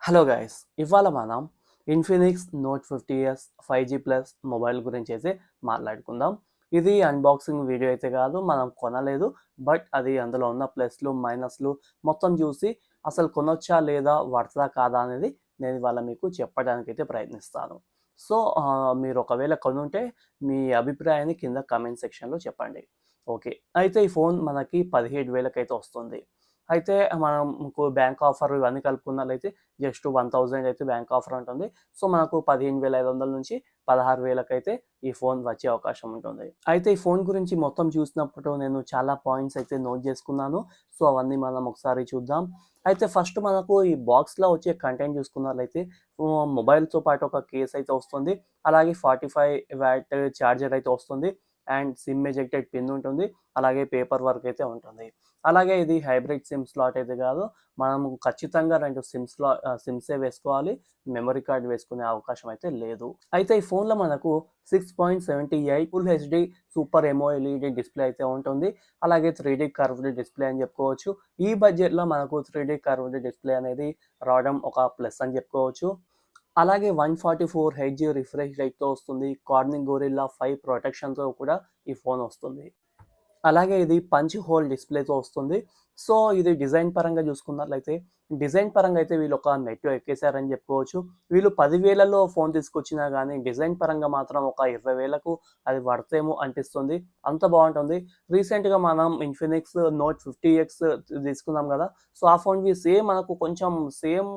Hello guys, ఇవాళ మనం Infinix note 50s 5G plus mobile గురించి అయితే మాట్లాడుకుందాం. ఇది అన్బాక్సింగ్ వీడియో అయితే కాదు, మనం కొనలేదు. బట్ అది అందులో ఉన్న ప్లస్లు మైనస్లు మొత్తం చూసి అసలు కొనొచ్చా లేదా, వర్తా కాదా అనేది నేను ఇవాళ మీకు చెప్పడానికి అయితే ప్రయత్నిస్తాను. సో మీరు ఒకవేళ కొనుంటే మీ అభిప్రాయాన్ని కింద కమెంట్ సెక్షన్లో చెప్పండి. ఓకే, అయితే ఈ ఫోన్ మనకి 17,000కి అయితే వస్తుంది. అయితే మనకు బ్యాంక్ ఆఫర్ ఇవన్నీ కలుపుకున్నట్లయితే జస్ట్ 1000 అయితే బ్యాంక్ ఆఫర్ ఉంటుంది. సో మనకు 15,500 నుంచి 16,000కి అయితే ఈ ఫోన్ వచ్చే అవకాశం ఉంటుంది. అయితే ఈ ఫోన్ గురించి మొత్తం చూసినప్పుడు నేను చాలా పాయింట్స్ అయితే నోట్ చేసుకున్నాను. సో అవన్నీ మనం ఒకసారి చూద్దాం. అయితే ఫస్ట్ మనకు ఈ బాక్స్లో వచ్చే కంటెంట్ చూసుకున్నట్లయితే మొబైల్తో పాటు ఒక కేస్ అయితే వస్తుంది. అలాగే 45 వాట్ ఛార్జర్ అయితే వస్తుంది. అండ్ సిమ్ ఎజెక్టెడ్ పిన్ ఉంటుంది. అలాగే పేపర్ వర్క్ అయితే ఉంటుంది. అలాగే ఇది హైబ్రిడ్ సిమ్ స్లాట్ అయితే కాదు, మనము ఖచ్చితంగా 2 సిమ్సే వేసుకోవాలి. మెమరీ కార్డ్ వేసుకునే అవకాశం అయితే లేదు. అయితే ఈ ఫోన్లో మనకు 6.78 full HD super AMOLED display అయితే ఉంటుంది. అలాగే 3D కర్వ్డ్ డిస్ప్లే అని చెప్పుకోవచ్చు. ఈ బడ్జెట్లో మనకు 3D కర్వ్డ్ డిస్ప్లే అనేది రావడం ఒక ప్లస్ అని చెప్పుకోవచ్చు. అలాగే 144 హెచ్ రిఫ్రెష్ రేట్తో వస్తుంది. కార్నింగ్ గొరిల్లా 5 ప్రొటెక్షన్తో కూడా ఈ ఫోన్ వస్తుంది. అలాగే ఇది పంచ్ హోల్ డిస్ప్లేతో వస్తుంది. సో ఇది డిజైన్ పరంగా చూసుకున్నట్లయితే, డిజైన్ పరంగా అయితే వీళ్ళు ఒక మెట్టు ఎక్కేశారని చెప్పుకోవచ్చు. వీళ్ళు 10,000లో ఫోన్ తీసుకొచ్చినా కానీ డిజైన్ పరంగా మాత్రం ఒక 20,000కు అది వర్తేమో అనిపిస్తుంది. అంత బాగుంటుంది. రీసెంట్గా మనం ఇన్ఫినిక్స్ నోట్ 50X తీసుకున్నాం కదా, సో ఆ ఫోన్కి సేమ్ మనకు కొంచెం సేమ్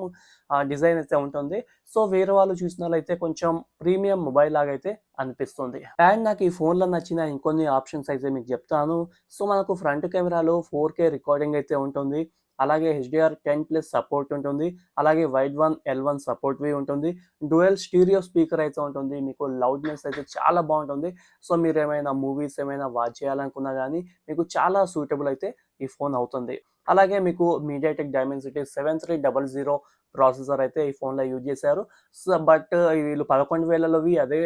డిజైన్ అయితే ఉంటుంది. సో వేరే వాళ్ళు చూసినట్లయితే కొంచెం ప్రీమియం మొబైల్ లాగా అయితే అనిపిస్తుంది. అండ్ నాకు ఈ ఫోన్లో నచ్చిన ఇంకొన్ని ఆప్షన్స్ అయితే మీకు చెప్తాను. సో మనకు ఫ్రంట్ కెమెరాలో 4K రికార్డింగ్ అయితే ఉంటుంది. అలాగే HDR10+ సపోర్ట్ ఉంటుంది. అలాగే వైడ్ 1 L1 సపోర్ట్వి ఉంటుంది. డ్యూయల్ స్టీరియో స్పీకర్ అయితే ఉంటుంది. మీకు లౌడ్నెస్ అయితే చాలా బాగుంటుంది. సో మీరు ఏమైనా మూవీస్ ఏమైనా వాచ్ చేయాలనుకున్నా కానీ మీకు చాలా సూటబుల్ అయితే ఈ ఫోన్ అవుతుంది. అలాగే మీకు మీడియాటెక్ డైమెన్సిటీ 7300 ప్రాసెసర్ అయితే ఈ ఫోన్లో యూజ్ చేశారు. సో బట్ వీళ్ళు 11,000లోవి అదే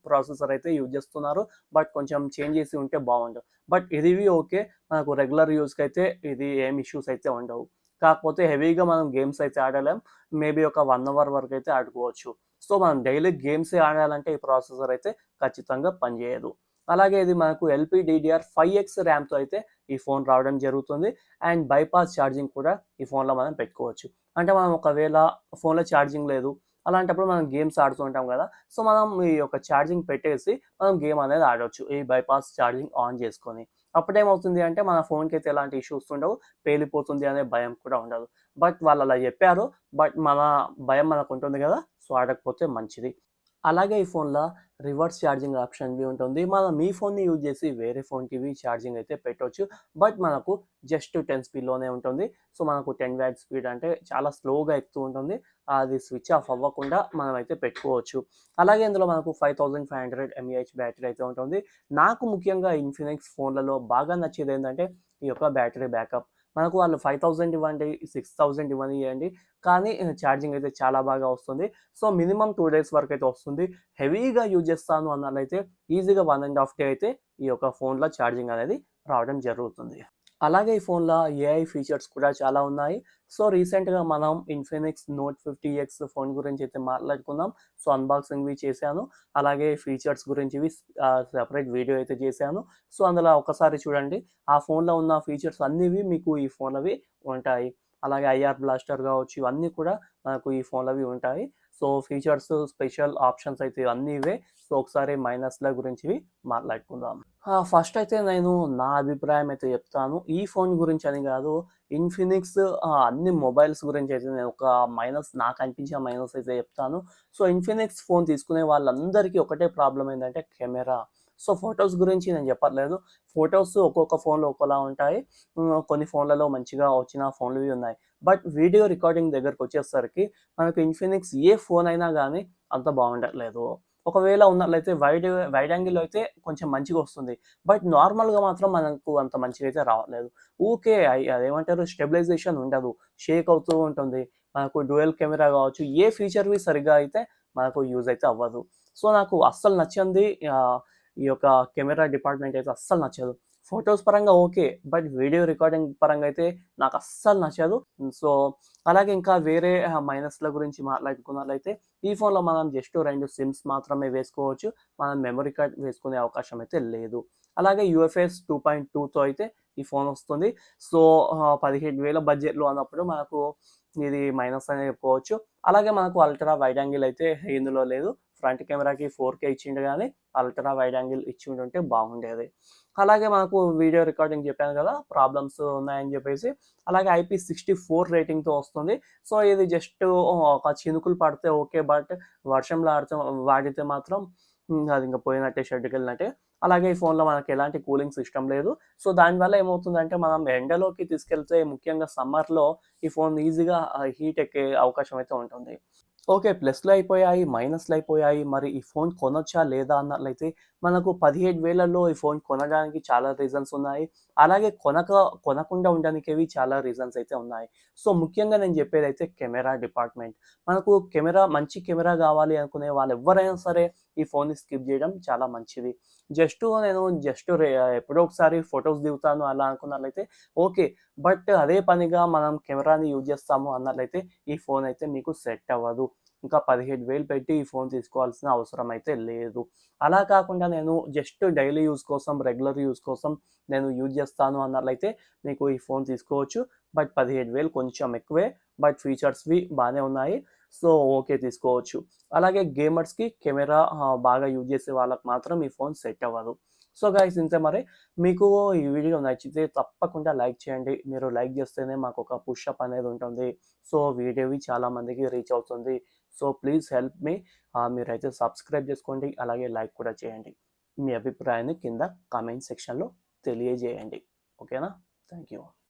ప్రాసెసర్ అయితే యూజ్ చేస్తున్నారు. బట్ కొంచెం చేంజ్ చేసి ఉంటే బాగుండు. బట్ ఇది ఓకే, మనకు రెగ్యులర్ యూస్కి అయితే ఇది ఏం ఇష్యూస్ అయితే ఉండవు. కాకపోతే హెవీగా మనం గేమ్స్ అయితే ఆడలేం. మేబీ ఒక 1 అవర్ వరకు అయితే ఆడుకోవచ్చు. సో మనం డైలీ గేమ్సే ఆడాలంటే ఈ ప్రాసెసర్ అయితే ఖచ్చితంగా పనిచేయదు. అలాగే ఇది మనకు LPDDR5X ర్యామ్తో అయితే ఈ ఫోన్ రావడం జరుగుతుంది. అండ్ బైపాస్ ఛార్జింగ్ కూడా ఈ ఫోన్లో మనం పెట్టుకోవచ్చు. అంటే మనం ఒకవేళ ఫోన్లో ఛార్జింగ్ లేదు, అలాంటప్పుడు మనం గేమ్స్ ఆడుతూ ఉంటాం కదా, సో మనం ఈ యొక్క ఛార్జింగ్ పెట్టేసి మనం గేమ్ అనేది ఆడవచ్చు ఈ బైపాస్ ఛార్జింగ్ ఆన్ చేసుకొని. అప్పుడేమవుతుంది అంటే మన ఫోన్కి అయితే ఎలాంటి ఇష్యూస్ ఉండవు, పేలిపోతుంది అనే భయం కూడా ఉండదు. బట్ వాళ్ళు అలా చెప్పారు. బట్ మన భయం మనకు ఉంటుంది కదా, సో ఆడకపోతే మంచిది. అలాగే ఈ ఫోన్లో రివర్స్ ఛార్జింగ్ ఆప్షన్వి ఉంటుంది. మనం మీ ఫోన్ని యూజ్ చేసి వేరే ఫోన్కి ఛార్జింగ్ అయితే పెట్టవచ్చు. బట్ మనకు జస్ట్ 10 స్పీడ్లోనే ఉంటుంది. సో మనకు 10 వాట్ స్పీడ్ అంటే చాలా స్లోగా ఎక్కుతూ ఉంటుంది. అది స్విచ్ ఆఫ్ అవ్వకుండా మనం అయితే పెట్టుకోవచ్చు. అలాగే ఇందులో మనకు 5500 mAh బ్యాటరీ అయితే ఉంటుంది. నాకు ముఖ్యంగా ఇన్ఫినిక్స్ ఫోన్లలో బాగా నచ్చేది ఏంటంటే ఈ యొక్క బ్యాటరీ బ్యాకప్. మనకు వాళ్ళు 5000 ఇవ్వండి, 6000 ఇవ్వనియండి, కానీ ఛార్జింగ్ అయితే చాలా బాగా వస్తుంది. సో మినిమం 2 డేస్ వరకు అయితే వస్తుంది. హెవీగా యూజ్ చేస్తాను అన్నట్లయితే ఈజీగా 1.5 డే అయితే ఈ యొక్క ఫోన్లో ఛార్జింగ్ అనేది రావడం జరుగుతుంది. అలాగే ఈ ఫోన్లో ఏఐ ఫీచర్స్ కూడా చాలా ఉన్నాయి. సో రీసెంట్గా మనం ఇన్ఫినిక్స్ నోట్ 50X ఫోన్ గురించి అయితే మాట్లాడుకుందాం. సో అన్బాక్సింగ్వి చేశాను. అలాగే ఫీచర్స్ గురించి సెపరేట్ వీడియో అయితే చేశాను. సో అందులో ఒకసారి చూడండి. ఆ ఫోన్లో ఉన్న ఫీచర్స్ అన్నివి మీకు ఈ ఫోన్లవి ఉంటాయి. అలాగే ఐఆర్ బ్లాస్టర్ కావచ్చు, ఇవన్నీ కూడా మనకు ఈ ఫోన్లవి ఉంటాయి. సో ఫీచర్స్, స్పెషల్ ఆప్షన్స్ అయితే అన్నీ ఇవే. సో ఒకసారి మైనస్ల గురించి మాట్లాడుకుందాం. ఫస్ట్ అయితే నేను నా అభిప్రాయం అయితే చెప్తాను. ఈ ఫోన్ గురించి అని కాదు, ఇన్ఫినిక్స్ అన్ని మొబైల్స్ గురించి అయితే నేను ఒక నాకు అనిపించిన మైనస్ అయితే చెప్తాను. సో ఇన్ఫినిక్స్ ఫోన్ తీసుకునే వాళ్ళందరికీ ఒకటే ప్రాబ్లం ఏంటంటే కెమెరా. సో ఫొటోస్ గురించి నేను చెప్పట్లేదు. ఫొటోస్ ఒక్కొక్క ఫోన్లో ఒకలా ఉంటాయి. కొన్ని ఫోన్లలో మంచిగా వచ్చిన ఫోన్లువి ఉన్నాయి. బట్ వీడియో రికార్డింగ్ దగ్గరకు వచ్చేసరికి మనకు ఇన్ఫినిక్స్ ఏ ఫోన్ అయినా కానీ అంత బాగుండట్లేదు. ఒకవేళ ఉన్నట్లయితే వైడ్ యాంగిల్ అయితే కొంచెం మంచిగా వస్తుంది. బట్ నార్మల్గా మాత్రం మనకు అంత మంచిగా అయితే రావట్లేదు. ఊకే అదేమంటారు, స్టెబిలైజేషన్ ఉండదు, షేక్ అవుతూ ఉంటుంది. మనకు డ్యూయల్ కెమెరా కావచ్చు, ఏ ఫీచర్వి సరిగ్గా అయితే మనకు యూజ్ అయితే అవ్వదు. సో నాకు అస్సలు నచ్చింది ఈ యొక్క కెమెరా డిపార్ట్మెంట్ అయితే అస్సలు నచ్చదు. ఫోటోస్ పరంగా ఓకే. బట్ వీడియో రికార్డింగ్ పరంగా అయితే నాకు అస్సలు నచ్చదు. సో, అలాగే ఇంకా వేరే మైనస్‌ల గురించి మాట్లాడుకున్నట్లయితే ఈ ఫోన్‌లో మనం జస్ట్ 2 సిమ్స్ మాత్రమే వేసుకోవచ్చు. మనం మెమరీ కార్డ్ వేసుకునే అవకాశం అయితే లేదు. అలాగే యూఎఫ్ఎస్ 2.2తో అయితే ఈ ఫోన్ వస్తుంది. సో, 17,000 బడ్జెట్‌లో అన్నప్పుడు మనకు ఇది మైనస్ అనే చెప్పుకోవచ్చు. అలాగే మనకు అల్ట్రా వైడ్ యాంగిల్ అయితే ఇందులో లేదు. ఫ్రంట్ కెమెరాకి 4K ఇచ్చిండు గానీ అల్ట్రా వైడ్ యాంగిల్ ఇచ్చిండుంటే బాగుండేది. అలాగే మనకు వీడియో రికార్డింగ్ చెప్పాను కదా! ప్రాబ్లమ్స్ ఉన్నాయని చెప్పేసి. అలాగే IP64 రేటింగ్‌తో వస్తుంది. సో, ఇది జస్ట్ ఒక చినుకులు పడితే ఓకే. బట్ వర్షంలో వాడితే మాత్రం అది ఇంక పోయినట్టే, షెడ్‌కెళ్ళినట్టే. అలాగే ఈ ఫోన్‌లో మనకి ఎలాంటి కూలింగ్ సిస్టమ్ లేదు. సో, దానివల్ల ఏమవుతుందంటే మనం ఎండలోకి తీసుకెళ్తే ముఖ్యంగా సమ్మర్‌లో ఈ ఫోన్ ఈజీగా హీట్ ఎక్కే అవకాశం అయితే ఉంటుంది. ఓకే. ప్లస్‌లు అయిపోయాయి, మైనస్‌లు అయిపోయాయి. మరి ఈ ఫోన్ కొనొచ్చా లేదా అన్నట్లయితే మనకు 17,000లో ఈ ఫోన్ కొనడానికి చాలా రీజన్స్ ఉన్నాయి. అలాగే కొనకుండా ఉండనికేవి చాలా రీజన్స్ అయితే ఉన్నాయి. సో, ముఖ్యంగా నేను చెప్పేదైతే కెమెరా డిపార్ట్‌మెంట్. మనకు మంచి కెమెరా కావాలి అనుకునే వాళ్ళెవ్వరైనా సరే ఈ ఫోన్‌ని స్కిప్ చేయడం చాలా మంచిది. నేను ఎప్పుడో ఒకసారి ఫోటోస్ దిగుతాను అలా అనుకున్నట్లయితే ఓకే. బట్ అదే పనిగా మనం కెమెరాని యూజ్ చేస్తాము అన్నట్లయితే ఈ ఫోన్ అయితే మీకు సెట్ అవ్వదు. ఇంకా 17,000 పెట్టి ఈ ఫోన్ తీసుకోవాల్సిన అవసరం అయితే లేదు. అలా కాకుండా నేను జస్ట్ డైలీ యూజ్ కోసం, రెగ్యులర్ యూజ్ కోసం నేను యూజ్ చేస్తాను అన్నట్లయితే మీకు ఈ ఫోన్ తీసుకోవచ్చు. బట్ 17,000 కొంచెం ఎక్కువే. బట్ ఫీచర్స్‌వి బానే ఉన్నాయి. సో, ఓకే తీసుకోవచ్చు. అలాగే గేమర్స్‌కి కెమెరా బాగా యూజ్ చేసే వాళ్ళకి మాత్రం ఈ ఫోన్ సెట్ అవ్వదు. సో, గైస్ ఇంతే మరి. మీకు ఈ వీడియో నచ్చితే తప్పకుండా లైక్ చేయండి. మీరు లైక్ చేస్తేనే మాకొక పుష్ అప్ అనేది ఉంటుంది. సో, వీడియోవి చాలా మందికి రీచ్ అవుతుంది. So, please help me. మీరైతే సబ్స్క్రైబ్ చేసుకోండి. అలాగే లైక్ కూడా చేయండి. మీ అభిప్రాయాన్ని కింద కామెంట్ సెక్షన్‌లో తెలియజేయండి. ఓకేనా? Thank you.